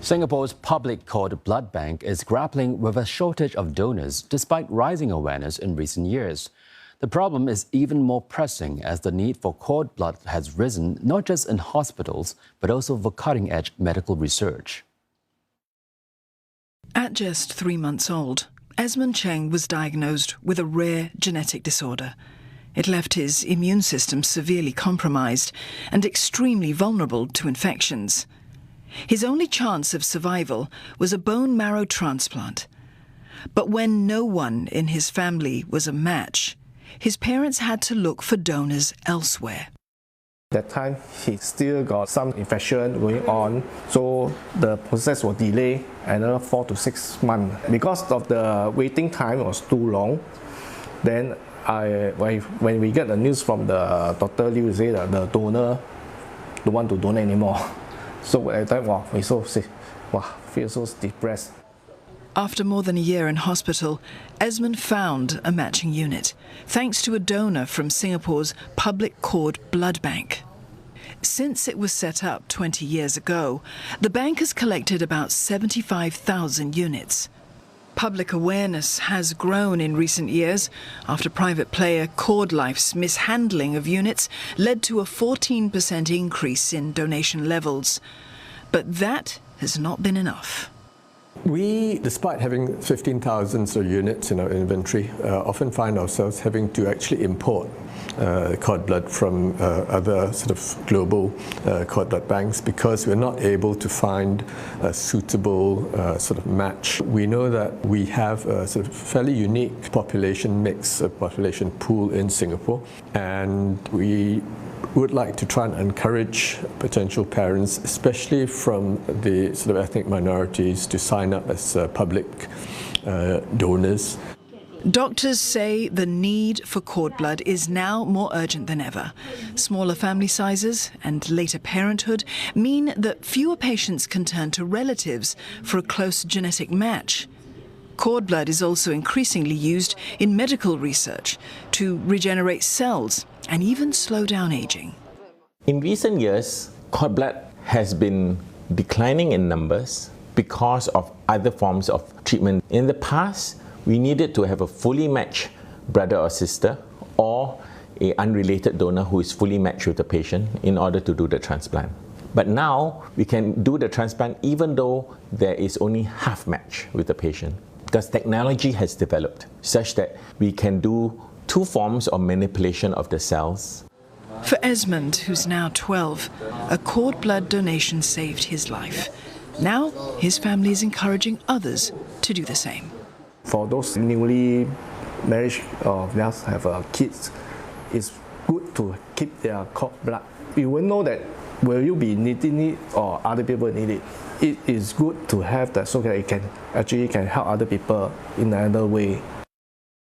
Singapore's public cord blood bank is grappling with a shortage of donors despite rising awareness in recent years. The problem is even more pressing as the need for cord blood has risen not just in hospitals, but also for cutting-edge medical research. At just 3 months old, Esmond Cheng was diagnosed with a rare genetic disorder. It left his immune system severely compromised and extremely vulnerable to infections. His only chance of survival was a bone marrow transplant. But when no one in his family was a match, his parents had to look for donors elsewhere. That time, he still got some infection going on, so the process was delayed another 4 to 6 months. Because of the waiting time was too long, then when we get the news from the Dr. Liu, say that the donor don't want to donate anymore. So at that time, wow, we feel so depressed. After more than a year in hospital, Esmond found a matching unit, thanks to a donor from Singapore's public cord blood bank. Since it was set up 20 years ago, the bank has collected about 75,000 units. Public awareness has grown in recent years after private player CordLife's mishandling of units led to a 14% increase in donation levels. But that has not been enough. We, despite having 15,000 units in our inventory, often find ourselves having to actually import cord blood from other sort of global cord blood banks because we're not able to find a suitable sort of match. We know that we have a sort of fairly unique population mix, a population pool in Singapore, and we would like to try and encourage potential parents, especially from the sort of ethnic minorities, to sign up as public donors. Doctors say the need for cord blood is now more urgent than ever. Smaller family sizes and later parenthood mean that fewer patients can turn to relatives for a close genetic match. Cord blood is also increasingly used in medical research to regenerate cells and even slow down aging. In recent years, cord blood has been declining in numbers because of other forms of treatment. In the past, we needed to have a fully matched brother or sister or an unrelated donor who is fully matched with the patient in order to do the transplant. But now, we can do the transplant even though there is only half match with the patient, because technology has developed such that we can do 2 forms of manipulation of the cells. For Esmond, who's now 12, a cord blood donation saved his life. Now, his family is encouraging others to do the same. For those newly married or just have kids, it's good to keep their cord blood. You will know that will you be needing it or other people need it. It is good to have that so that it can help other people in another way.